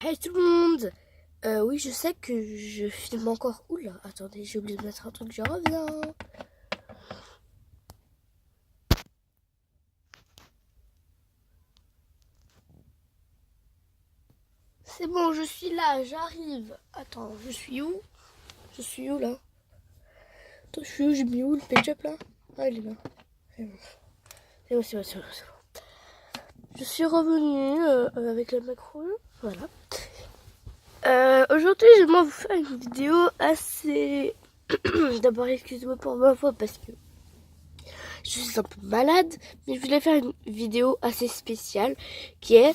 Hey tout le monde. Oui, je sais que je filme encore. Oula, attendez, j'ai oublié de mettre un truc, je reviens. C'est bon, je suis là, j'arrive. Attends, je suis où? Je suis où là? Attends, je suis où? J'ai mis où le page-up là? Ah, il est là. C'est bon, c'est bon, c'est bon, c'est bon, c'est bon. Je suis revenue avec la macro. Voilà. Aujourd'hui, j'aimerais vous faire une vidéo assez... D'abord, excusez-moi pour ma voix parce que je suis un peu malade, mais je voulais faire une vidéo assez spéciale qui est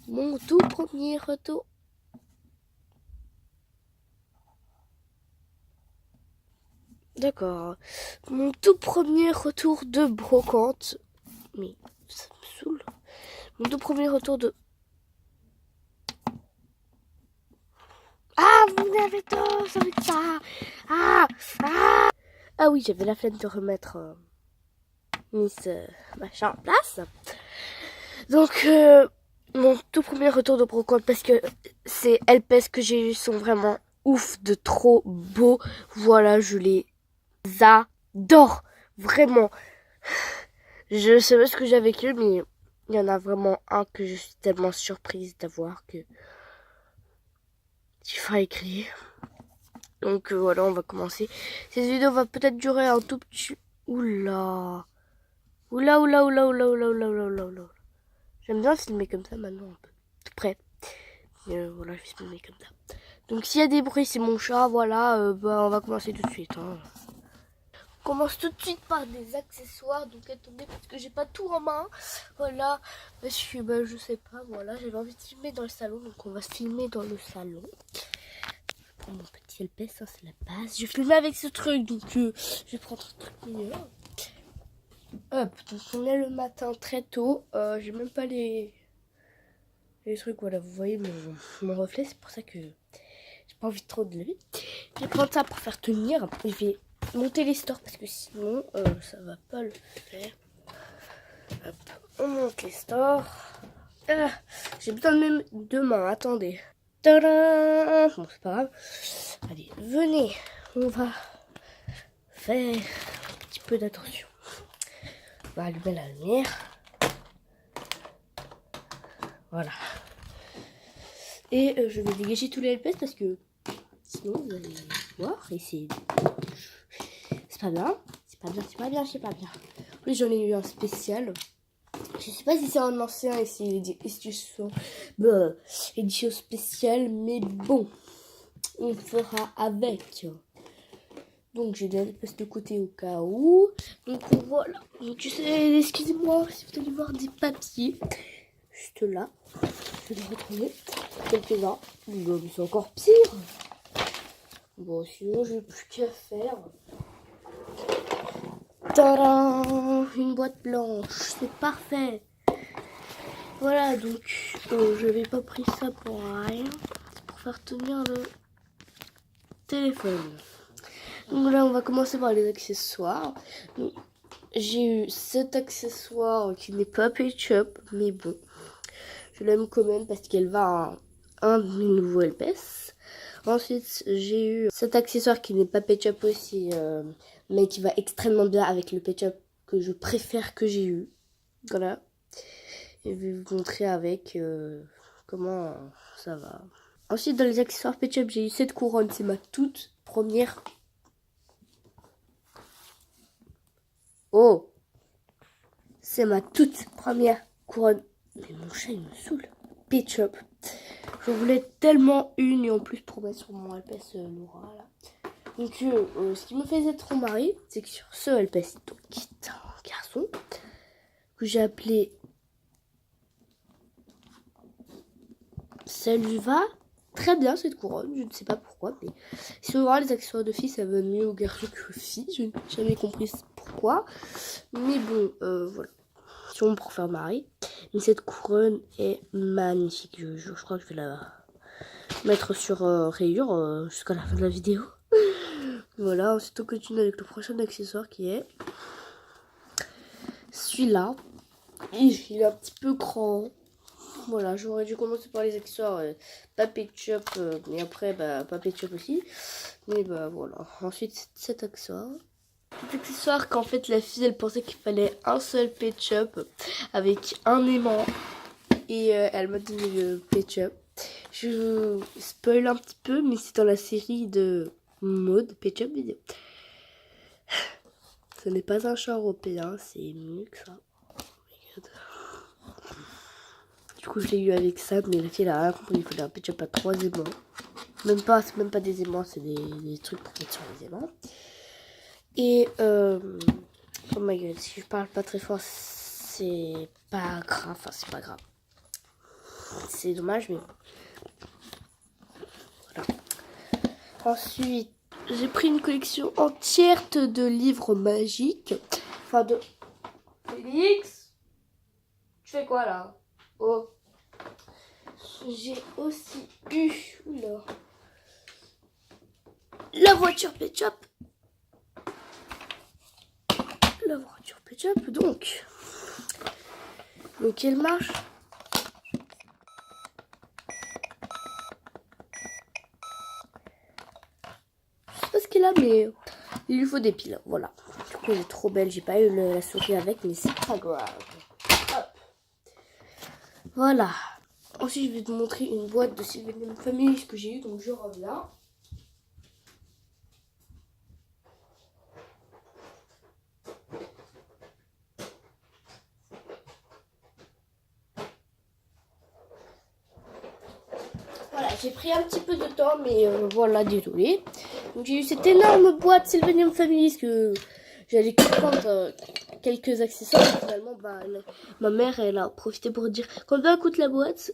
mon tout premier retour. D'accord. Mon tout premier retour de brocante. Mais ça me saoule. Mon tout premier retour de... Ah, vous n'avez tous avec ça. Ah, ah. Ah oui, j'avais la flemme de remettre Miss machin en place. Donc, mon tout premier retour de brocante parce que ces LPS que j'ai eu sont vraiment ouf, de trop beaux. Voilà, je les adore. Vraiment. Je sais pas ce que j'ai avec eux, mais il y en a vraiment un que je suis tellement surprise d'avoir que il faut écrire. Donc voilà, on va commencer. Cette vidéo va peut-être durer un tout petit... Oula. Oula, oula, oula, oula, oula, oula, oula, oula, oula. J'aime bien filmer comme ça maintenant, un peu. Tout près. Voilà, je vais filmer comme ça. Donc s'il y a des bruits, c'est mon chat, voilà. On va commencer tout de suite. Hein. On commence tout de suite par des accessoires. Donc attendez, parce que j'ai pas tout en main. Voilà. Parce que je sais pas, voilà. J'avais envie de filmer dans le salon. Donc on va se filmer dans le salon. Mon petit LP, ça c'est la base. Je vais filmer avec ce truc. Donc je vais prendre un truc meilleur. Hop, donc on est le matin très tôt. J'ai même pas les trucs. Voilà, vous voyez mon reflet. C'est pour ça que j'ai pas envie de trop de lever. Je vais prendre ça pour faire tenir. Je vais monter les stores parce que sinon ça va pas le faire. Hop, on monte les stores. J'ai besoin de mes deux mains, attendez. Tadam! Bon, c'est pas grave. Allez, venez, on va faire un petit peu d'attention. On va allumer la lumière. Voilà. Et je vais dégager tous les LPS parce que sinon vous allez voir et c'est pas bien. C'est pas bien, c'est pas bien, c'est pas bien. En plus, j'en ai eu un spécial. Je sais pas si c'est un ancien et si édition spéciale, mais bon, on fera avec. Donc j'ai des LPS de côté au cas où. Donc voilà. Donc tu sais, excusez-moi si vous allez voir des papiers juste là. Je vais les retrouver quelques-uns. Mais c'est encore pire. Bon, sinon j'ai plus qu'à faire. Tadam! Une boîte blanche, c'est parfait. Voilà, donc j'avais pas pris ça pour rien. C'est pour faire tenir le téléphone. Donc là, on va commencer par les accessoires. Donc, j'ai eu cet accessoire qui n'est pas Page-Up, mais bon, je l'aime quand même parce qu'elle va à un de mes nouveaux LPS. Ensuite, j'ai eu cet accessoire qui n'est pas Page-Up aussi, mais qui va extrêmement bien avec le Page-Up que je préfère que j'ai eu. Voilà. Et je vais vous montrer avec comment ça va. Ensuite, dans les accessoires Page-Up, j'ai eu cette couronne. C'est ma toute première. Oh! C'est ma toute première couronne. Mais mon chat, il me saoule. Page-Up. Je voulais tellement une et en plus pour mettre sur mon LPS Laura là. Donc ce qui me faisait trop marrer, c'est que sur ce LPS, donc, qui est un garçon, que j'ai appelé ça lui va très bien cette couronne, je ne sais pas pourquoi, mais souvent les accessoires de filles ça va mieux aux garçons qu'aux filles, je n'ai jamais compris pourquoi, mais bon, voilà, sûrement pour faire marrer, mais cette couronne est magnifique, je crois que je vais la mettre sur rayure jusqu'à la fin de la vidéo. Voilà, ensuite on continue avec le prochain accessoire qui est celui-là, et il est un petit peu grand, Voilà, j'aurais dû commencer par les accessoires, pas Ketchup, mais après, bah, pas Ketchup aussi. Mais bah voilà, ensuite cet accessoire. Cet accessoire qu'en fait la fille elle pensait qu'il fallait un seul Ketchup avec un aimant. Et elle m'a donné le Ketchup. Je spoil un petit peu, mais c'est dans la série de Mode Ketchup vidéo. Ce n'est pas un chat européen, c'est mieux que ça. Du coup, je l'ai eu avec ça, mais la fille elle a rien compris. Il fallait un Ketchup à 3 aimants. C'est même pas des aimants, c'est des trucs pour mettre sur les aimants. Et oh my god, si je parle pas très fort, c'est pas grave. Enfin, c'est pas grave. C'est dommage, mais voilà. Ensuite, j'ai pris une collection entière de livres magiques. Enfin, de... Félix, tu fais quoi là? Oh. J'ai aussi eu... Oula. La voiture Ketchup. La voiture Ketchup, donc elle marche. Je sais pas ce qu'elle a, mais il lui faut des piles. Voilà. Du coup, elle est trop belle. J'ai pas eu la souris avec, mais c'est pas grave. Hop. Voilà. Ensuite, je vais te montrer une boîte de Sylvanium Family que j'ai eu, donc je reviens. Voilà, j'ai pris un petit peu de temps, mais voilà, désolé. Donc j'ai eu cette énorme boîte Sylvanium Family que j'allais prendre quelques accessoires. Et finalement, bah, ma mère, elle a profité pour dire combien coûte la boîte,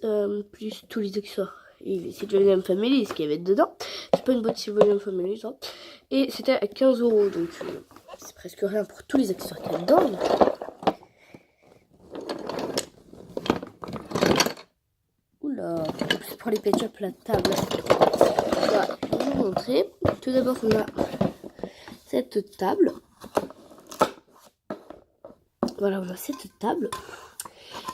plus tous les accessoires. Et Sylvanium Family, ce qu'il y avait dedans. C'est pas une boîte Sylvanium Family, ça. Et c'était à 15 €, donc c'est presque rien pour tous les accessoires qu'il y a dedans. Oula, c'est pour les Ketchup la table. Voilà, je vais vous montrer. Tout d'abord, on a cette table. Voilà, on a cette table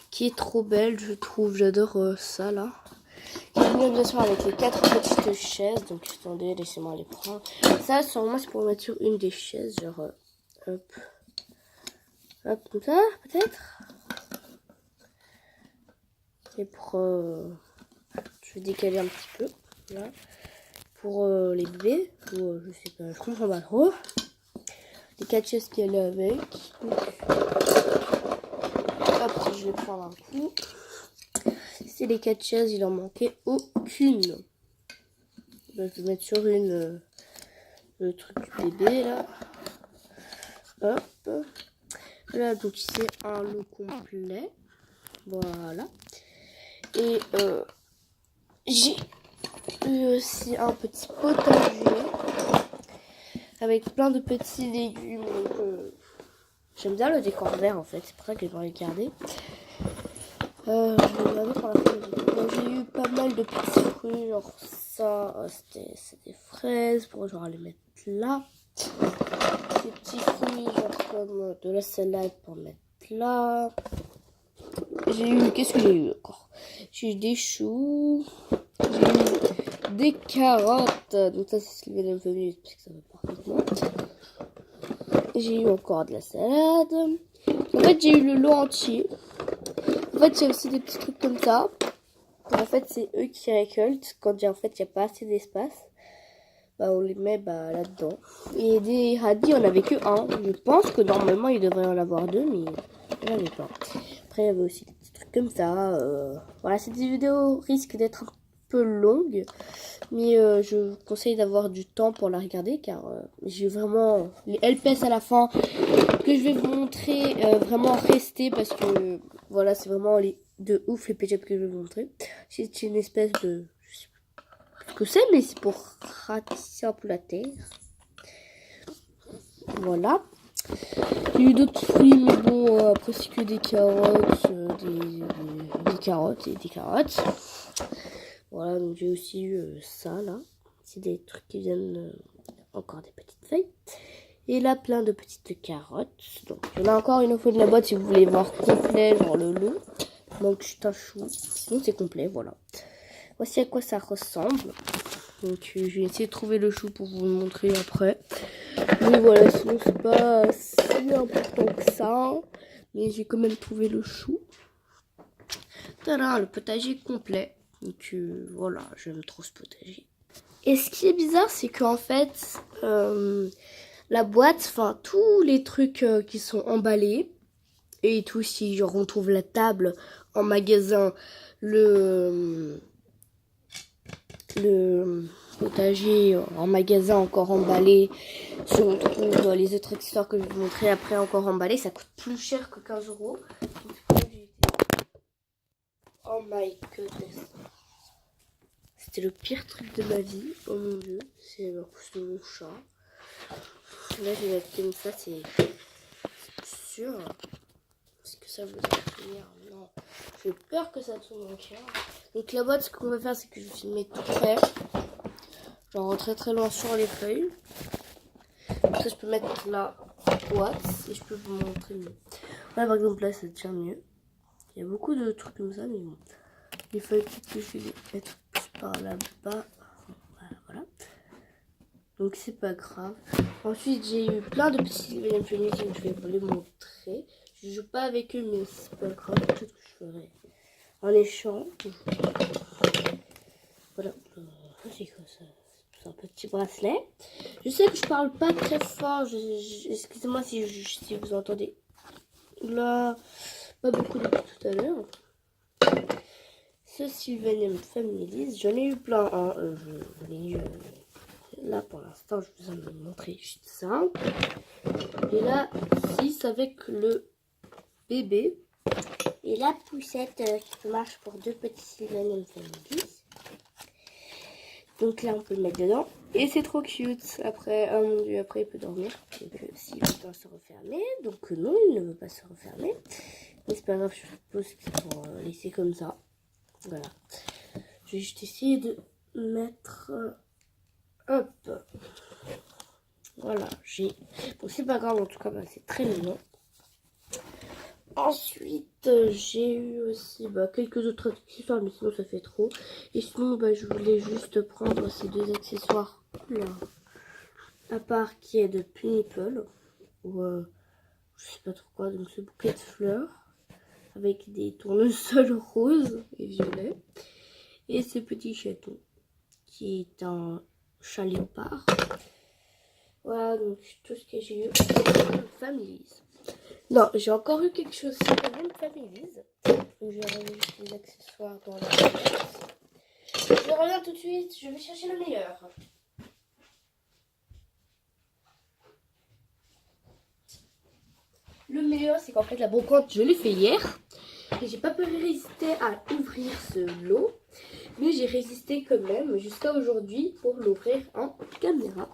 qui est trop belle, je trouve. J'adore ça là. Qui est venue bien sûr avec les 4 petites chaises. Donc attendez, laissez-moi les prendre. Ça, sûrement, c'est pour mettre sur une des chaises. Genre, hop. Hop, comme ça, peut-être. Et pour. Je vais décaler un petit peu. Là. Pour les bébés. Ou je sais pas, je comprends pas trop. Les 4 chaises qu'elle a avec. Hop, je vais prendre un coup. C'est les 4 chaises, il en manquait aucune. Je vais mettre sur une le truc du bébé là. Hop. Voilà, donc c'est un lot complet. Voilà. Et j'ai eu aussi un petit potager avec plein de petits légumes. Donc, j'aime bien le décor vert en fait, c'est pour ça que je vais le garder. Je vais regarder pour la fin. J'ai eu pas mal de petits fruits, genre ça, c'est des fraises, pour genre les mettre là. Des petits fruits, genre comme de la salade pour mettre là. J'ai eu, qu'est-ce que j'ai eu encore? J'ai eu des choux, j'ai eu des carottes, donc ça c'est le Sylvanium Family parce que ça va parfaitement. J'ai eu encore de la salade. En fait, j'ai eu le lot entier. En fait, j'ai aussi des petits trucs comme ça. En fait, c'est eux qui récoltent. Quand en fait, il n'y a pas assez d'espace, bah, on les met là-dedans. Et des radis, on n'avait que un. Je pense que normalement, il devrait en avoir deux, mais il n'y en avait pas. Après, il y avait aussi des petits trucs comme ça. Voilà, cette vidéo risque d'être un peu longue, mais je vous conseille d'avoir du temps pour la regarder, car j'ai vraiment les LPS à la fin que je vais vous montrer vraiment rester, parce que voilà, c'est vraiment de ouf les Ketchup que je vais vous montrer. C'est une espèce de, je sais pas ce que c'est, mais c'est pour ratisser un peu la terre. Voilà. Il y a eu d'autres fruits, mais bon, après c'est que des carottes, des carottes et des carottes. Voilà, donc j'ai aussi eu ça là. C'est des trucs qui viennent, encore des petites feuilles. Et là, plein de petites carottes. Donc, il y en a encore une au fond de la boîte si vous voulez voir complet, genre le lot. manque juste un chou. Sinon c'est complet, voilà. Voici à quoi ça ressemble. Donc je vais essayer de trouver le chou pour vous le montrer après. Mais voilà, sinon c'est pas si important que ça. Mais j'ai quand même trouvé le chou. Tada, le potager complet. Donc voilà, j'aime trop ce potager. Et ce qui est bizarre, c'est qu'en fait, la boîte, enfin tous les trucs qui sont emballés, et tout, si genre on trouve la table en magasin, le potager en magasin encore emballé, si on trouve les autres accessoires que je vais vous montrer après encore emballés, ça coûte plus cher que 15 euros. Oh my goodness. C'était le pire truc de ma vie. Oh mon dieu. C'est à cause de mon chat. Là, je vais mettre comme ça, c'est sûr. Est-ce que ça vous inspire? Non. J'ai peur que ça tombe en cœur. Donc la boîte, ce qu'on va faire, c'est que je vais filmer tout près. Genre très très loin sur les feuilles. Après, je peux mettre la boîte et je peux vous montrer mieux. Là, par exemple, là, ça tient mieux. Il y a beaucoup de trucs comme ça, mais bon. Les feuilles, peut-être que je vais les mettre plus par là-bas. Voilà. Donc, c'est pas grave. Ensuite, j'ai eu plein de petits Sylvain Phoenix, donc je vais vous les montrer. Je joue pas avec eux, mais c'est pas grave. Peut-être que je ferai en échange. Voilà. C'est quoi ça? C'est un petit bracelet. Je sais que je parle pas très fort. Excusez-moi si vous entendez. Là, pas beaucoup depuis tout à l'heure. Ce Sylvain Families, j'en ai eu plein. Hein. Je l'ai eu là pour l'instant. Je vous en ai montré juste ça. Et là, 6 avec le bébé. Et la poussette qui marche pour 2 petits Sylvain Families. Donc là, on peut le mettre dedans. Et c'est trop cute. Après, oh mon dieu, après, il peut dormir. Donc, s'il veut pas se refermer. Donc, non, il ne veut pas se refermer. Mais c'est pas grave, je suppose qu'il faut laisser comme ça. Voilà. Je vais juste essayer de mettre... hop. Voilà, j'ai... Bon, c'est pas grave, en tout cas, bah, c'est très mignon. Ensuite, j'ai eu aussi quelques autres accessoires, mais sinon ça fait trop. Et sinon, je voulais juste prendre ces 2 accessoires là, à part qui est de Pinnacle, ou je sais pas trop quoi, donc ce bouquet de fleurs avec des tournesols roses et violets. Et ce petit chaton qui est un chat léopard. Voilà, donc tout ce que j'ai eu. Families. Non, j'ai encore eu quelque chose sur la même Families. Donc je vais remettre les accessoires dans la boîte. Je reviens tout de suite, je vais chercher le meilleur. Le meilleur, c'est qu'en fait la brocante, je l'ai fait hier. Et j'ai pas pu résister à ouvrir ce lot. Mais j'ai résisté quand même jusqu'à aujourd'hui pour l'ouvrir en caméra.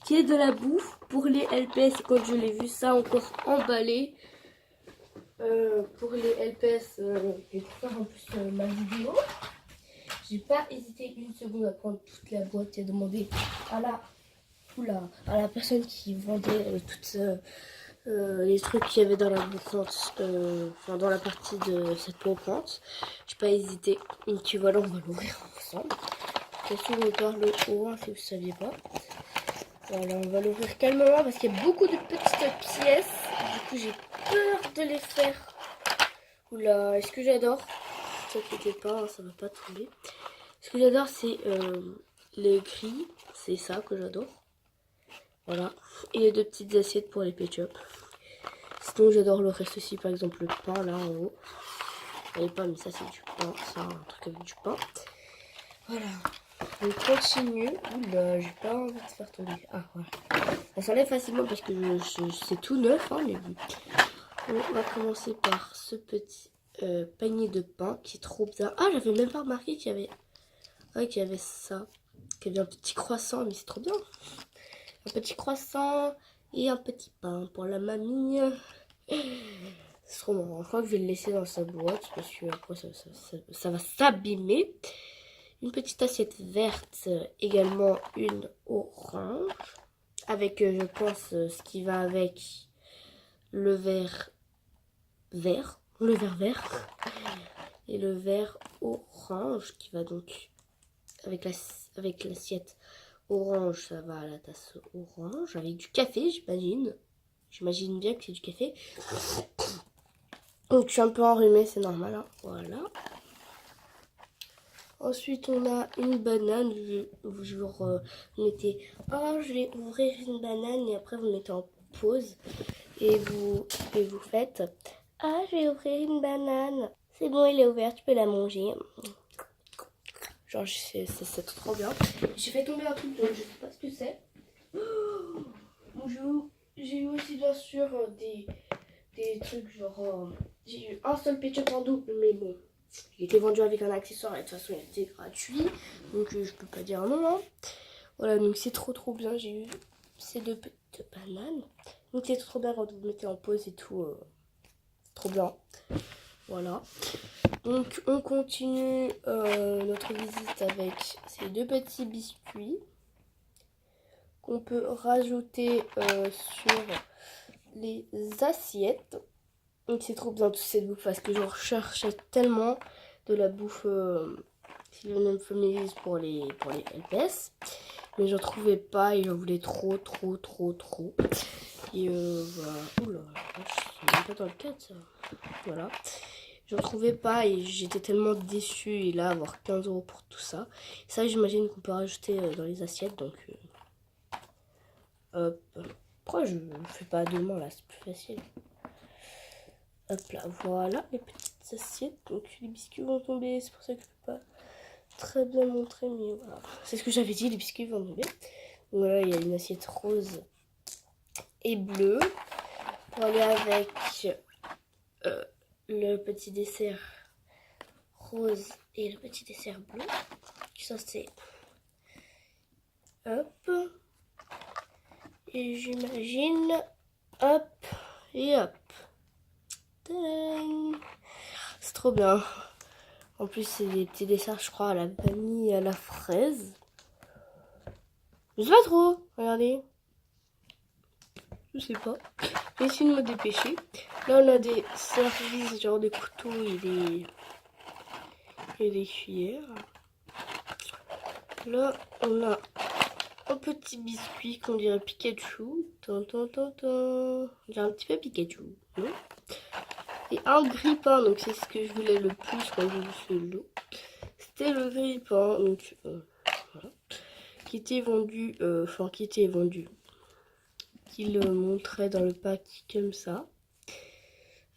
Qui est de la bouffe pour les LPS. Quand je l'ai vu ça encore emballé. Pour les LPS, je vais faire en plus ma vidéo. J'ai pas hésité une seconde à prendre toute la boîte et à demander à la personne qui vendait toutes les trucs qu'il y avait dans la brocante, enfin dans la partie de cette brocante. J'ai pas hésité. Donc voilà, on va l'ouvrir ensemble. Bien sûr, on part le haut, hein, si vous ne saviez pas. Voilà, on va l'ouvrir calmement parce qu'il y a beaucoup de petites pièces. Du coup, j'ai peur de les faire. Oula, est-ce que j'adore? Ne vous inquiétez pas, ça va pas tomber. Ce que j'adore, c'est les grilles. C'est ça que j'adore. Voilà. Et les 2 petites assiettes pour les ketchup. Sinon, j'adore le reste aussi. Par exemple, le pain là en haut. Vous voyez pas, mais ça, c'est du pain. C'est un truc avec du pain. Voilà. On continue. Oula, j'ai pas envie de faire tomber. Ah, voilà. Ça s'enlève facilement parce que c'est tout neuf, hein, mais bon. On va commencer par ce petit panier de pain qui est trop bien. Ah, j'avais même pas remarqué qu'il y avait... Ouais, qu'il y avait ça. Qu'il y avait un petit croissant, mais c'est trop bien. Un petit croissant et un petit pain pour la mamie. C'est trop marrant. Je crois que je vais le laisser dans sa boîte parce que après ça va s'abîmer. Une petite assiette verte, également une orange. Avec, je pense, ce qui va avec le verre vert. le vert vert et le vert orange qui va donc avec l'assiette orange, ça va à la tasse orange avec du café, j'imagine. J'imagine bien que c'est du café. Donc je suis un peu enrhumée, c'est normal, hein. Voilà. Ensuite on a une banane. Genre vous mettez je vais ouvrir une banane et après vous mettez en pause et vous faites je vais ouvrir une banane. C'est bon, elle est ouverte, tu peux la manger. Genre c'est trop bien. J'ai fait tomber un truc donc je sais pas ce que c'est. J'ai eu aussi bien sûr des trucs genre j'ai eu un seul ketchup en double, mais bon, il était vendu avec un accessoire et de toute façon il était gratuit, donc je peux pas dire non, hein. Voilà, donc c'est trop bien. J'ai eu ces deux petites bananes, donc c'est trop bien quand vous mettez en pause et tout, trop bien. Voilà, donc on continue notre visite avec ces deux petits biscuits qu'on peut rajouter sur les assiettes. Donc c'est trop bien toute cette bouffe parce que je recherchais tellement de la bouffe Sylvanium Families pour les LPS, mais j'en trouvais pas et j'en voulais trop. Et voilà. Oula, c'est même pas dans le cadre ça. Voilà. J'en trouvais pas et j'étais tellement déçue. Et là, avoir 15 € pour tout ça. Ça, j'imagine qu'on peut rajouter dans les assiettes. Donc, hop. Pourquoi je fais pas deux mains là? C'est plus facile. Hop là, voilà les petites assiettes. Donc, les biscuits vont tomber. C'est pour ça que je peux pas très bien montrer. Mais voilà. C'est ce que j'avais dit, les biscuits vont tomber. Donc, voilà, il y a une assiette rose et bleue. Pour aller avec le petit dessert rose et le petit dessert bleu. Ça c'est hop. Et j'imagine hop et hop. C'est trop bien. En plus c'est des petits desserts je crois à la vanille et à la fraise. Je sais pas trop. Regardez. Je sais pas. J'ai essayé de me dépêcher. Là on a des services genre des couteaux et des cuillères. Là on a un petit biscuit qu'on dirait Pikachu. On dirait un petit peu Pikachu. Et un grille-pain, donc c'est ce que je voulais le plus quand j'ai vu ce lot. C'était le grille-pain, donc voilà. Qui était vendu, qu'il montrait dans le pack comme ça.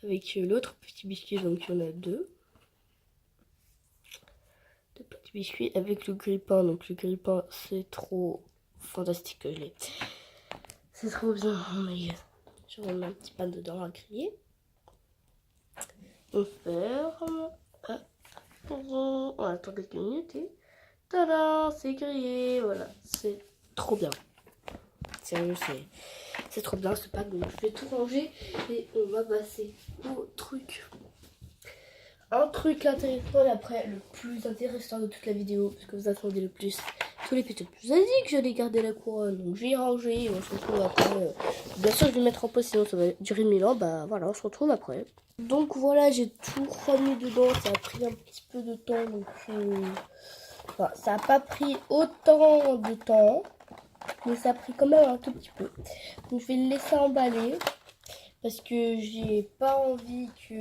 Avec l'autre petit biscuit, donc il y en a deux. Deux petits biscuits avec le grille-pain, donc le grille-pain c'est trop fantastique que je l'ai. C'est trop bien, oh my god. Je remets un petit pain dedans à griller. On ferme. On attend quelques minutes et tada, c'est grillé. Voilà, c'est trop bien. Sérieux, c'est trop bien ce pack. Donc je vais tout ranger et on va passer au truc. Un truc intéressant et après le plus intéressant de toute la vidéo, parce que vous attendez le plus. Tous les petits plus. J'ai dit que j'allais garder la couronne, donc j'ai rangé et on se retrouve après. Bien sûr, je vais mettre en pause, sinon ça va durer 1000 ans. Bah voilà, on se retrouve après. Donc voilà, j'ai tout remis dedans. Ça a pris un petit peu de temps, donc enfin, ça n'a pas pris autant de temps, mais ça a pris quand même un tout petit peu. Donc je vais le laisser emballer. Parce que j'ai pas envie que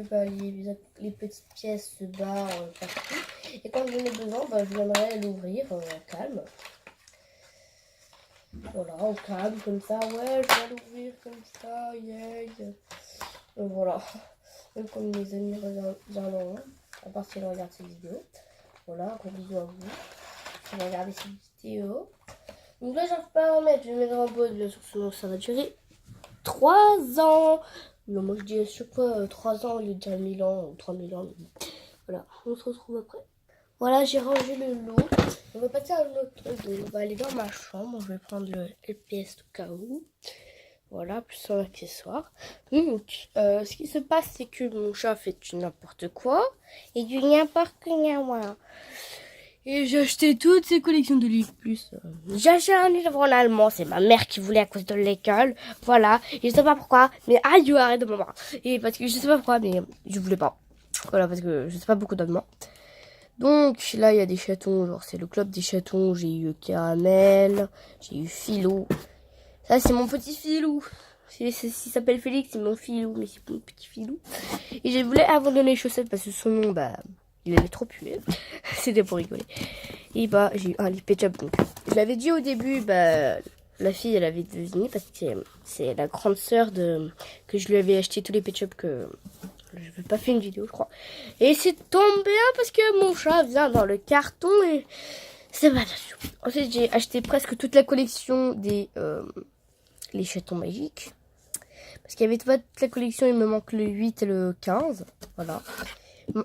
les petites pièces se barrent partout. Et quand j'en ai besoin, je viendrai l'ouvrir au calme. Voilà, au calme, comme ça. Ouais, je vais l'ouvrir comme ça. Yeah. Voilà. Même quand mes amis regarderont, à part si elles regardent cette vidéo. Voilà, gros bisous à vous. Si vous regardez cette vidéo. Donc là, j'arrive pas à en mettre. Je vais mettre en pause, bien sûr, sinon ça va durer 3 ans. Non, moi je dis à chaque fois 3 ans au lieu de dire 1000 ans ou 3000 ans. Voilà, on se retrouve après. Voilà, j'ai rangé le lot. On va passer à un autre truc. Donc on va aller dans ma chambre. Je vais prendre le LPS au cas où. Voilà, plus son accessoire. Donc, ce qui se passe, c'est que mon chat fait du n'importe quoi. Et du n'importe quoi. Et j'ai acheté toutes ces collections de livres plus. J'ai acheté un livre en allemand, c'est ma mère qui voulait à cause de l'école. Voilà, et je sais pas pourquoi, mais aïe, arrête de me voir. Et parce que je sais pas pourquoi, mais je voulais pas. Voilà, parce que je sais pas beaucoup d'allemand. Donc là, il y a des chatons, genre c'est le club des chatons. J'ai eu Caramel, j'ai eu Philou. Ça, c'est mon petit Philou. S'il s'appelle Félix, c'est mon Philou, mais c'est mon petit Philou. Et je voulais abandonner les chaussettes parce que son nom, bah, il allait trop puer. C'était pour rigoler. Et bah, j'ai eu un lit Ketchup. Donc, je l'avais dit au début, bah, la fille, elle avait deviné parce que c'est la grande sœur que je lui avais acheté tous les Ketchup que je n'ai pas fait une vidéo, je crois. Et c'est tombé bien parce que mon chat vient dans le carton et c'est pas sûr. Ensuite, j'ai acheté presque toute la collection des les chatons magiques. Parce qu'il y avait toute la collection, il me manque le 8 et le 15. Voilà. Il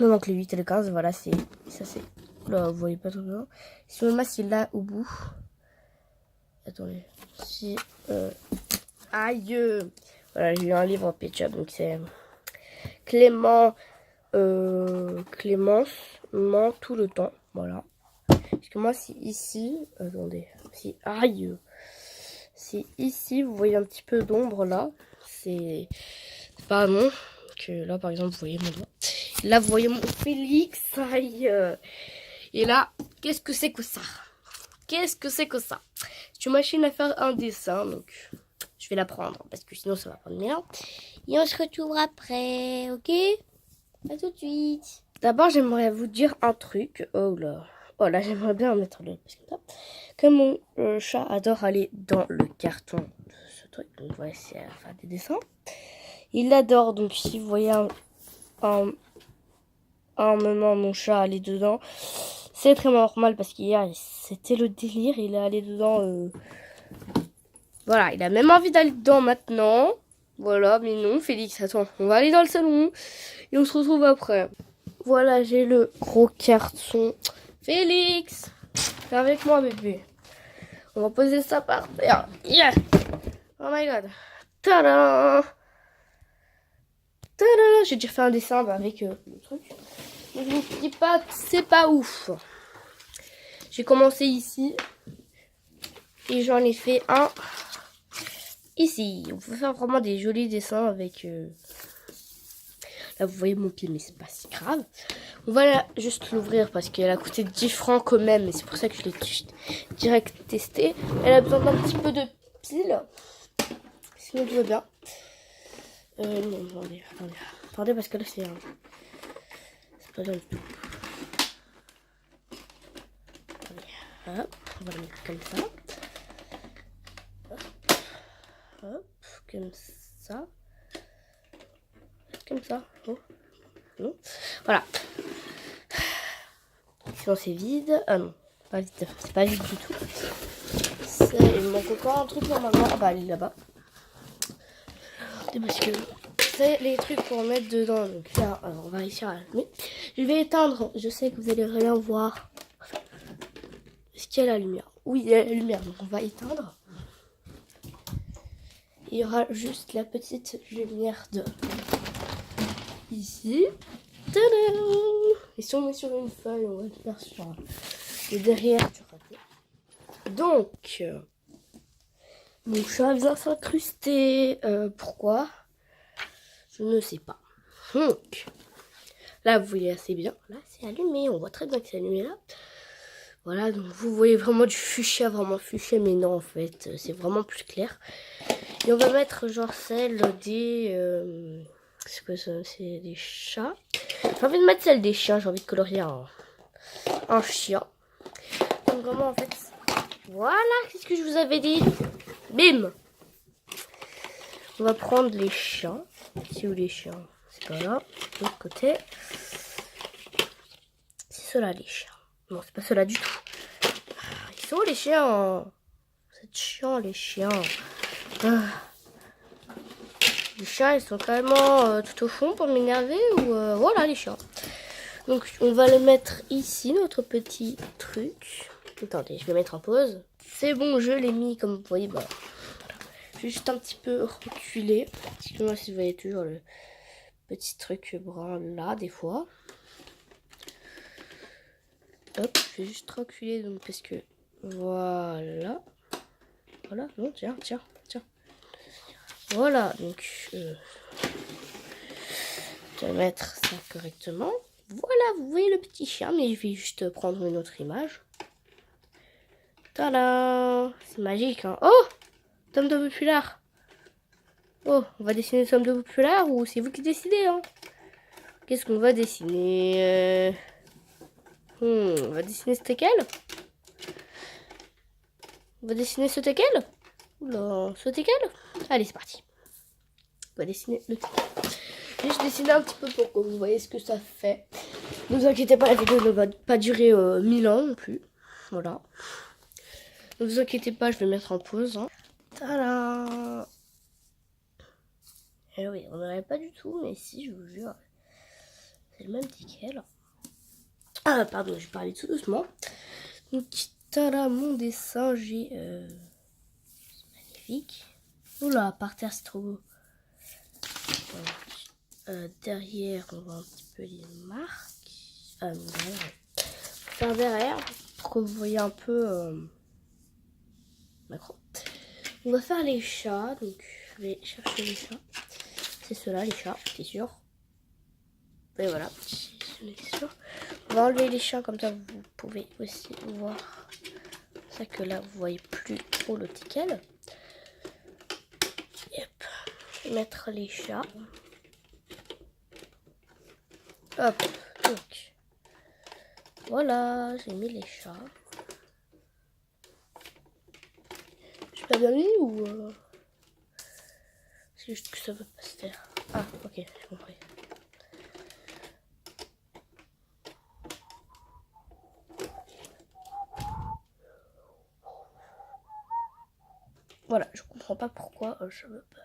me manque le 8 et le 15, voilà, c'est ça, c'est là, vous voyez pas trop bien. Si le masque est là au bout. Attendez. Si aïe. Voilà, j'ai eu un livre en Ketchup, donc c'est Clémence ment tout le temps, voilà. Parce que moi, c'est ici, attendez, si aïe, c'est ici, vous voyez un petit peu d'ombre là, c'est pas bon, que là par exemple, vous voyez mon doigt. Là, vous voyez mon Félix, aïe. Et là, qu'est-ce que c'est que ça? Qu'est-ce que c'est que ça? C'est une machine à faire un dessin, donc je vais la prendre, parce que sinon ça va prendre bien. Et on se retrouve après, ok? À tout de suite. D'abord, j'aimerais vous dire un truc. Oh là. Oh là, j'aimerais bien mettre le comme ça. Que mon chat adore aller dans le carton de ce truc. Donc, on va essayer à faire des dessins. Il adore. Donc, si vous voyez un moment mon chat aller dedans, c'est très normal parce qu'hier, c'était le délire. Il est allé dedans. Voilà, il a même envie d'aller dedans maintenant. Voilà, mais non, Félix, attends. On va aller dans le salon. Et on se retrouve après. Voilà, j'ai le gros carton. Félix, viens avec moi, bébé. On va poser ça par terre. Yeah. Oh my god. Tada. Tada. J'ai déjà fait un dessin avec le truc. Mais je ne dis pas que c'est pas ouf. J'ai commencé ici. Et j'en ai fait un ici. On peut faire vraiment des jolis dessins avec... Là, vous voyez mon pied, mais c'est pas si grave. On va juste l'ouvrir parce qu'elle a coûté 10 francs quand même. Et c'est pour ça que je l'ai direct testé. Elle a besoin d'un petit peu de pile. Sinon, tout va bien. Non, attendez, parce que là, c'est pas bien du tout. Attendez, hop, on va le mettre comme ça. Hop, comme ça. Comme ça. Oh. Non. Voilà. Sinon c'est vide. Ah non, pas vide. C'est pas vide du tout. Il me manque encore un truc normalement. Ah bah il est là-bas. Parce que c'est les trucs pour mettre dedans. Donc là, alors, on va réussir à allumer. Je vais éteindre. Je sais que vous allez rien voir. Est-ce qu'il y a la lumière? Oui, il y a la lumière. Donc on va éteindre. Il y aura juste la petite lumière de ici. Tadam! Et si on met sur une feuille, on va le faire sur le derrière du raté. Donc, mon chat vient s'incruster. Pourquoi? Je ne sais pas. Donc, là, vous voyez assez bien. Là, c'est allumé. On voit très bien que c'est allumé là. Voilà, donc vous voyez vraiment du fuchsia, vraiment fuchsia. Mais non, en fait, c'est vraiment plus clair. Et on va mettre genre celle des... Qu'est-ce que c'est des chats. J'ai envie de mettre celle des chiens. J'ai envie de colorier un chien. Donc vraiment, en fait... Voilà, qu'est-ce que je vous avais dit? Bim! On va prendre les chiens. C'est où les chiens? C'est pas là. De l'autre côté. C'est ceux-là, les chiens. Non, c'est pas ceux-là du tout. Ils sont où les chiens? C'est chiant, les chiens. Les chiens, ils sont carrément tout au fond pour m'énerver ou voilà les chiens. Donc on va le mettre ici, notre petit truc. Attendez, je vais mettre en pause. C'est bon, je l'ai mis comme vous voyez. Bah, je vais juste un petit peu reculer. Excusez-moi si vous voyez toujours le petit truc brun là des fois. Hop, je vais juste reculer donc parce que voilà. Voilà, non, tiens. Voilà, donc je vais mettre ça correctement. Voilà, vous voyez le petit chien, mais je vais juste prendre une autre image. Tada! C'est magique, hein? Oh! Tome de populaire. Oh, on va dessiner Somme de populaire ou c'est vous qui décidez, hein? Qu'est-ce qu'on va dessiner? On va dessiner ce teckel. On va dessiner ce teckel. Oula, ce teckel. Allez, c'est parti. On va dessiner le teckel. Juste dessiner un petit peu pour que vous voyez ce que ça fait. Ne vous inquiétez pas, la vidéo ne va pas durer 1000 ans non plus. Voilà. Ne vous inquiétez pas, je vais mettre en pause. Hein. Tada! Eh oui, on n'aurait pas du tout, mais si, je vous jure. C'est le même teckel. Ah, pardon, je parlais tout doucement. Donc, tada, mon dessin, j'ai... c'est magnifique. Oula, par terre, c'est trop beau. Donc, derrière, on voit un petit peu les marques. Faire derrière, pour que vous voyez un peu macro. On va faire les chats, donc je vais chercher les chats. C'est ceux-là, les chats, c'est sûr. Et voilà, on est sûr. On va enlever les chats, comme ça vous pouvez aussi voir. C'est ça que là, vous voyez plus trop le teckel. Hop, je vais mettre les chats. Hop, donc voilà, j'ai mis les chats. Je suis pas bien mis ou c'est juste que ça veut pas se faire. Ah, ok, j'ai compris. Voilà, je comprends pas pourquoi je veux pas.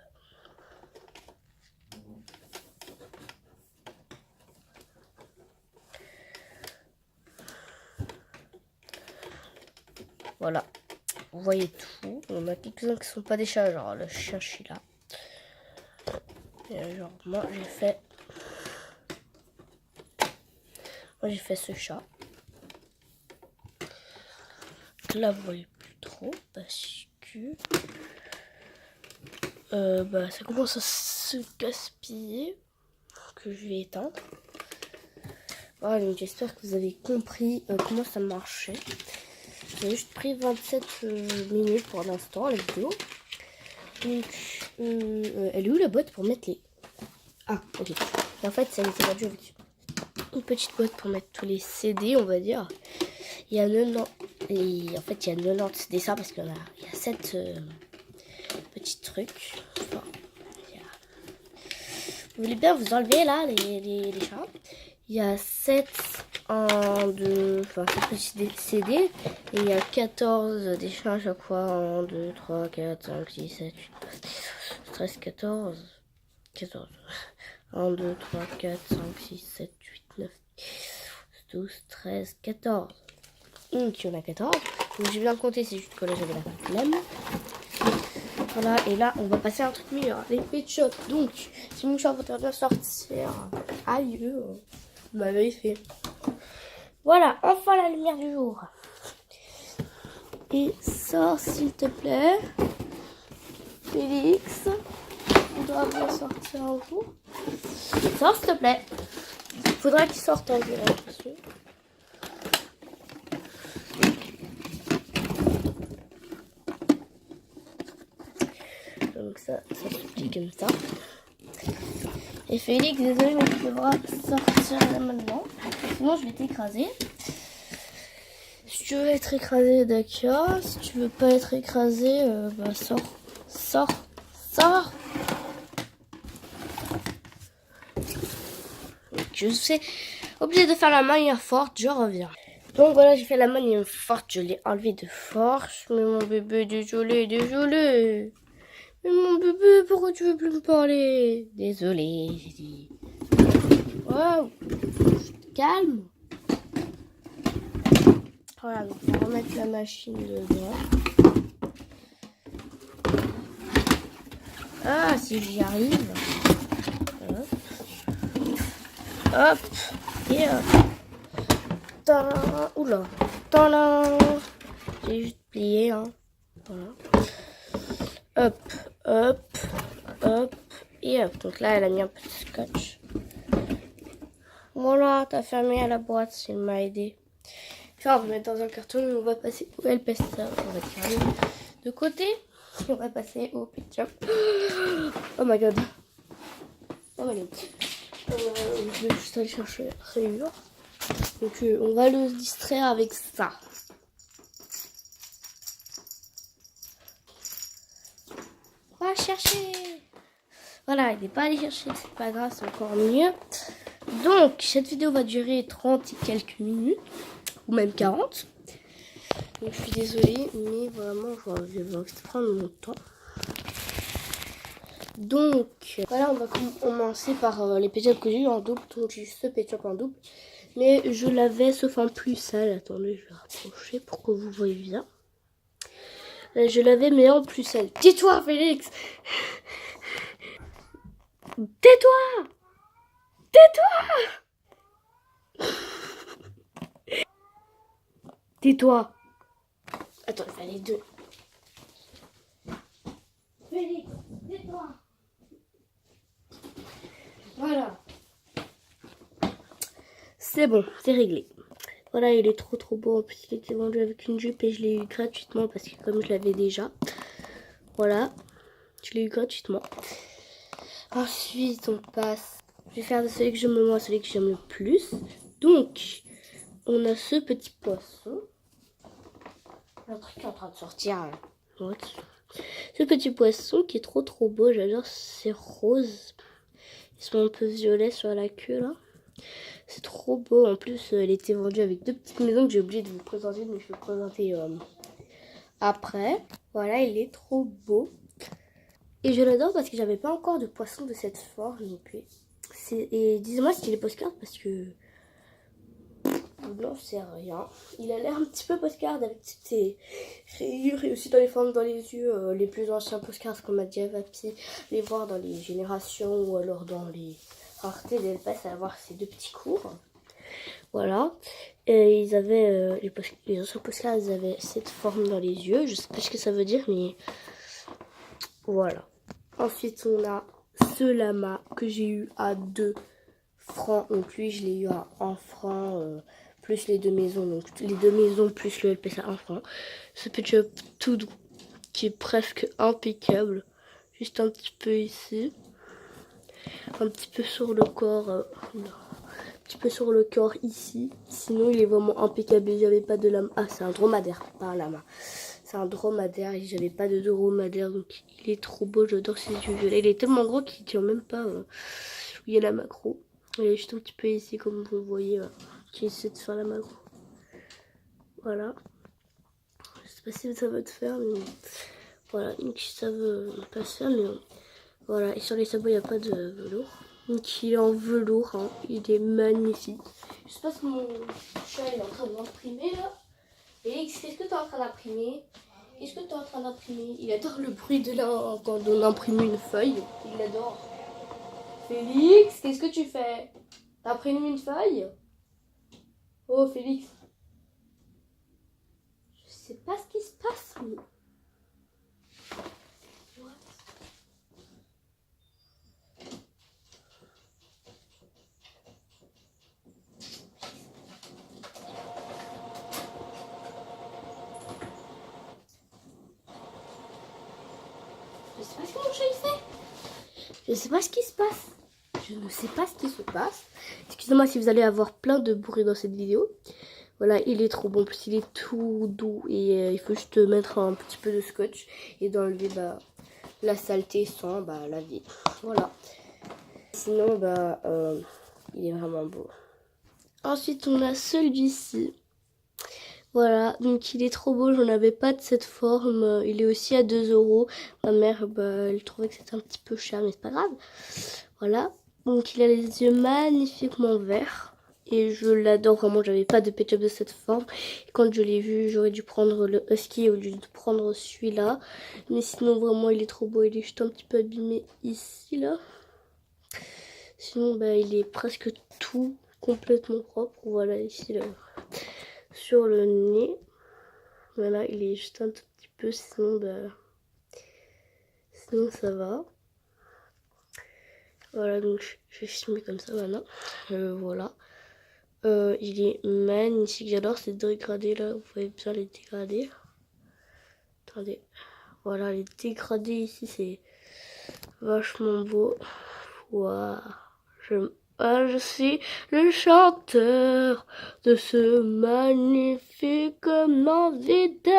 Voilà, vous voyez tout. On a quelques-uns qui sont pas des chats, genre le chien Sheila. Et genre moi j'ai fait ce chat. Là vous voyez plus trop parce que ça commence à se gaspiller, que je vais éteindre. Voilà, donc j'espère que vous avez compris comment ça marchait. J'ai juste pris 27 minutes pour l'instant la vidéo. Donc elle est où la boîte pour mettre les... Ah ok. Et en fait ça a été vendu avec une petite boîte pour mettre tous les CD, on va dire. Il y a 90... Et en fait il y a 90 dessins parce qu'il y a 7 petits trucs. Enfin, vous voulez bien vous enlever là les chats. Il y a 7 en de... Enfin 7 petits CD. Et il y a 14 dessins à chaque fois. 1, 2, 3, 4, 5, 6, 7, 8, 9, 10, 13, 14. 14. 1, 2, 3, 4, 5, 6, 7, 8, 9, 12, 13, 14. Donc il y en a 14. Donc j'ai bien compté, c'est juste que là j'avais la flemme. Voilà, et là on va passer à un truc meilleur, les pet shops. Donc, si mon chat voudrait bien sortir, aïe, vous m'avez fait. Voilà, enfin la lumière du jour. Et sors s'il te plaît. Félix, on doit bien sortir un jour. Sors s'il te plaît. Il faudra qu'il sorte en direct dessus. Donc ça se plie comme ça. Et Félix, désolé, mais tu devras sortir là maintenant. Sinon, je vais t'écraser. Si tu veux être écrasé, d'accord. Si tu veux pas être écrasé, sors. Sors. Sors. Donc, je suis obligée de faire la manière forte, je reviens. Donc voilà, j'ai fait la manière forte, je l'ai enlevé de force. Mais mon bébé, désolé. Mais mon bébé, pourquoi tu veux plus me parler? Désolé, j'ai dit. Waouh, calme. Voilà, donc on va remettre la machine dedans. Ah, si j'y arrive. Hop. Hop. Et hop. Tadam. Oula. Tadam. J'ai juste plié, hein. Voilà. Hop, hop, hop, et hop. Donc là, elle a mis un petit scotch. Voilà, t'as fermé à la boîte, il m'a aidé. Enfin, on va mettre dans un carton et on va passer au LPS. On va tirer de côté. On va passer au ketchup. Oh my god. Oh my god. Je vais juste aller chercher la rayure. Donc on va le distraire avec ça. On va chercher. Voilà, il n'est pas allé chercher, c'est pas grave, c'est encore mieux. Donc, cette vidéo va durer 30 et quelques minutes, ou même 40. Donc, je suis désolée, mais vraiment, je vais prendre mon temps. Donc, voilà, on va commencer par les pétales que j'ai eu en double. Donc, j'ai eu ce pétale en double. Mais je l'avais, sauf en plus sale. Attendez, je vais rapprocher pour que vous voyez bien. Je l'avais, mais en plus sale. Tais-toi, Félix! Tais-toi! Tais-toi! Tais-toi! Attends, il fallait deux. Félix, tais-toi! Voilà. C'est bon, c'est réglé. Voilà, il est trop beau. En plus, il était vendu avec une jupe et je l'ai eu gratuitement parce que comme je l'avais déjà. Voilà, je l'ai eu gratuitement. Ensuite, on passe. Je vais faire de celui que j'aime le moins, celui que j'aime le plus. Donc, on a ce petit poisson. Un truc qui est en train de sortir. Hein. Ce petit poisson qui est trop beau. J'adore, c'est rose. Ils sont un peu violets sur la queue là. C'est trop beau. En plus, elle était vendue avec deux petites maisons que j'ai oublié de vous présenter. Mais je vais vous présenter après. Voilà, il est trop beau. Et je l'adore parce que j'avais pas encore de poisson de cette forme. Donc, et dis-moi s'il est postcard parce que non, c'est rien. Il a l'air un petit peu postcard avec ses rayures et aussi dans les formes dans les yeux. Les plus anciens postcards qu'on m'a déjà pu les voir dans les générations ou alors dans les raretés d'Elpès à avoir ces deux petits cours. Voilà. Et ils avaient, les anciens postcards, ils avaient cette forme dans les yeux. Je sais pas ce que ça veut dire, mais voilà. Ensuite, on a ce lama que j'ai eu à 2 francs. Donc lui, je l'ai eu à 1 franc. Plus les deux maisons, donc les deux maisons plus le LPS à 1 franc. Ce petit tout doux qui est presque impeccable. Juste un petit peu ici. Un petit peu sur le corps. Un petit peu sur le corps ici. Sinon, il est vraiment impeccable. Il n'y avait pas de lame. Ah, c'est un dromadaire, pas un lama. C'est un dromadaire et j'avais pas de dromadaire. Donc, il est trop beau. J'adore ses yeux violets. Il est tellement gros qu'il tient même pas où il y a la macro. Il est juste un petit peu ici, comme vous le voyez. Qui essaie de faire la macro. Voilà. Je sais pas si ça va te faire, mais voilà. Donc ça veut pas se faire, mais voilà. Et sur les sabots, il n'y a pas de velours. Donc il est en velours, hein. Il est magnifique. Je sais pas si mon chat est en train d'imprimer là. Félix, qu'est-ce que tu es en train d'imprimer? Qu'est-ce que tu es en train d'imprimer? Il adore le bruit de là quand on imprime une feuille. Il adore. Félix, qu'est-ce que tu fais? T'imprimes une feuille? Oh Félix, je sais pas ce qui se passe. Mais... What? Je sais pas ce que mon chat il fait. Je sais pas ce qui se passe. Je ne sais pas ce qui se passe. Excusez-moi si vous allez avoir plein de bruit dans cette vidéo. Voilà, il est trop bon. En plus, il est tout doux. Et il faut juste mettre un petit peu de scotch. Et d'enlever la saleté sans laver. Voilà. Sinon, il est vraiment beau. Ensuite, on a celui-ci. Voilà, donc il est trop beau. J'en avais pas de cette forme. Il est aussi à 2 €. Ma mère, elle trouvait que c'était un petit peu cher, mais c'est pas grave. Voilà. Donc il a les yeux magnifiquement verts. Et je l'adore vraiment, j'avais pas de pet-up de cette forme. Et quand je l'ai vu, j'aurais dû prendre le husky au lieu de prendre celui-là. Mais sinon vraiment il est trop beau, il est juste un petit peu abîmé ici là. Sinon il est presque tout complètement propre. Voilà ici là. sur le nez. Voilà, il est juste un tout petit peu, sinon, sinon ça va. Voilà, donc je vais filmer comme ça maintenant. Voilà. Il est magnifique, j'adore ces dégradés là, vous voyez bien les dégradés. Attendez, voilà les dégradés ici, c'est vachement beau. Waouh, je suis le chanteur de ce magnifique monde vidéo.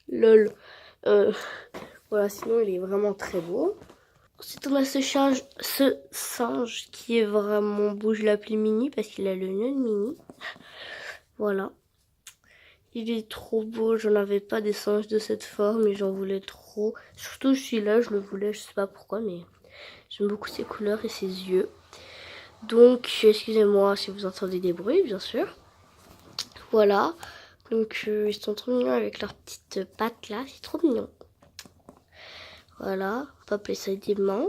Lol. Voilà, sinon il est vraiment très beau. Ensuite, on a ce singe qui est vraiment beau. Je l'appelle Mini parce qu'il a le nœud de Mini. Voilà. Il est trop beau. J'en avais pas des singes de cette forme mais j'en voulais trop. Surtout celui-là, je le voulais. Je sais pas pourquoi, mais j'aime beaucoup ses couleurs et ses yeux. Donc, excusez-moi si vous entendez des bruits, bien sûr. Voilà. Donc, ils sont trop mignons avec leurs petites pattes là. C'est trop mignon. Voilà. On peut appeler ça des mains.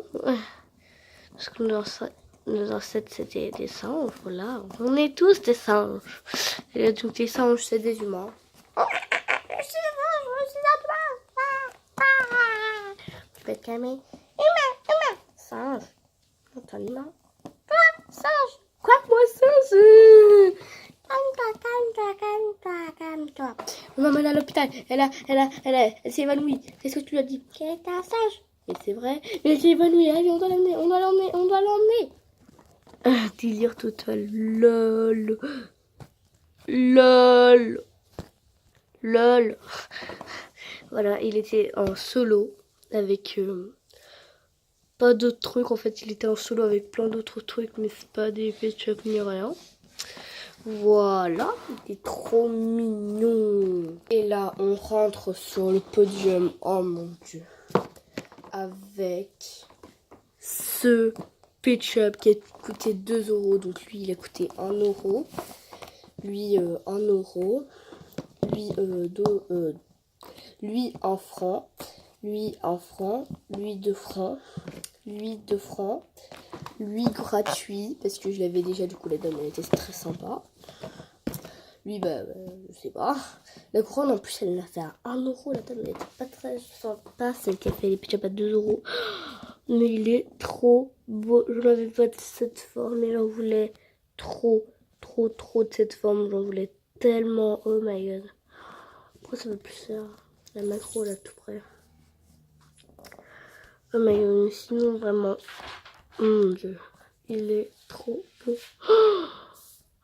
Parce que nos ancêtres, c'était des singes, voilà. On est tous des singes. Et donc les singes, c'est des humains. Tu peux te calmer. Humain. Singe. Attends, humain. Toi, singe. Quoi, moi, singe? Calme-toi. Maman, elle est à l'hôpital. Elle s'est évanouie. Qu'est-ce que tu lui as dit? Qu'elle était un singe. Et c'est vrai. Elle s'est évanouie. Allez, on doit l'emmener. Délire total. Lol. Voilà, il était en solo avec pas d'autres trucs. En fait, il était en solo avec plein d'autres trucs, mais c'est pas des pet-shop ni rien. Voilà, il est trop mignon. Et là, on rentre sur le podium. Oh mon dieu. Avec ce Pet-Shop qui a coûté 2 €. Donc lui, il a coûté 1 €. Lui, 1 €. Lui, 1 franc. Lui, 1 franc. Lui, 2 francs. Lui, 2 francs. Lui, gratuit. Parce que je l'avais déjà, du coup, la dame, elle était très sympa. Lui, je sais pas. La couronne, en plus, elle l'a fait à 1 €. La dame, elle était pas très sympa. Celle qui a fait les Pet-Shop à 2 €. Mais il est trop beau. Je n'avais pas de cette forme et j'en voulais trop de cette forme. J'en voulais tellement. Oh my god. Pourquoi ça veut plus faire la macro là tout près? Oh my god. Mais sinon vraiment. Oh mon dieu. Il est trop beau. Oh,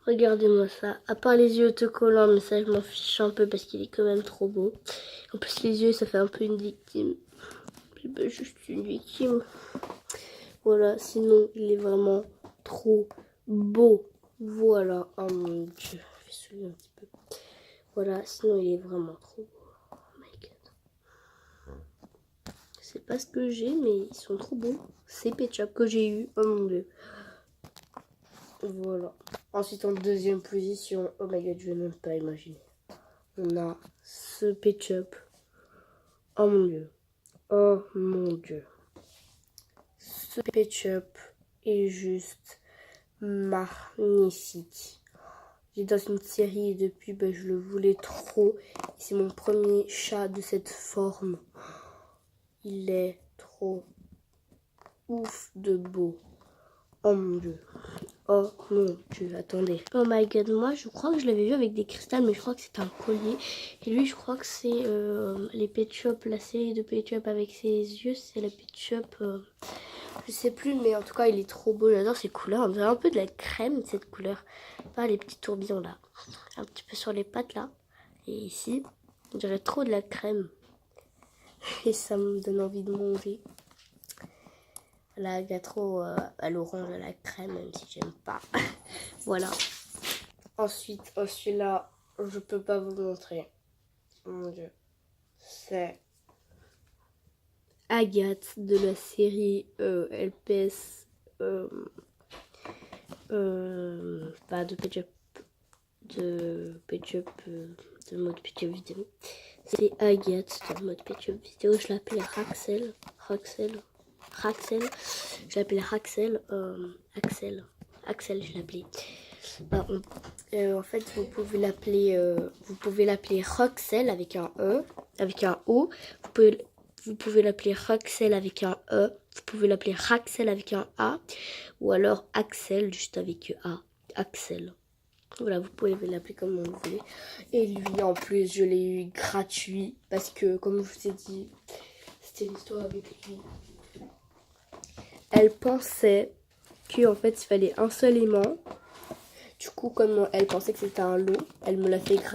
regardez-moi ça. À part les yeux autocollants, mais ça je m'en fiche un peu parce qu'il est quand même trop beau. En plus les yeux ça fait un peu une victime. C'est pas juste une victime. Voilà, sinon il est vraiment trop beau. Voilà, oh mon dieu, je vais soulever un petit peu. Voilà, sinon il est vraiment trop beau. Oh my god. C'est pas ce que j'ai, mais ils sont trop beaux. Ces Pet-Shop que j'ai eu, oh mon dieu. Voilà. Ensuite en deuxième position, oh my god, je vais même pas imaginer. On a ce Pet-Shop. Oh mon dieu. Oh mon dieu. Ce Pet-Shop est juste magnifique. J'ai dans une série et depuis je le voulais trop. C'est mon premier chat de cette forme. Il est trop ouf de beau. Oh mon dieu. Oh mon dieu, attendez. Oh my god, moi je crois que je l'avais vu avec des cristals, mais je crois que c'est un collier. Et lui je crois que c'est les Pet Shop, la série de Pet Shop avec ses yeux, c'est la Pet Shop... je sais plus, mais en tout cas, il est trop beau. J'adore ces couleurs. On dirait un peu de la crème, cette couleur. Pas les petits tourbillons là. Un petit peu sur les pattes là. Et ici, on dirait trop de la crème. Et ça me donne envie de manger. La gâteau à l'orange à la crème, même si j'aime pas. Voilà. Ensuite, celui-là, je peux pas vous montrer. Mon dieu. C'est Agathe de la série LPS. Pas de Pet Shop. De Pet Shop. De mode Pet Shop vidéo. C'est Agathe de mode Pet Shop vidéo. Je l'appelle Raxel. Raxel. Je l'appelais Raxel. Axel, je l'appelais. Bah, en fait, vous pouvez l'appeler Roxel avec un E, avec un O. Vous pouvez l'appeler Roxel avec un E. Vous pouvez l'appeler Raxel avec un A. Ou alors Axel juste avec A. Axel. Voilà, vous pouvez l'appeler comme vous voulez. Et lui, en plus, je l'ai eu gratuit. Parce que, comme je vous ai dit, c'était l'histoire avec lui. Elle pensait qu'en fait, il fallait un seul aimant. Du coup, comme elle pensait que c'était un lot, elle me l'a fait gratuit.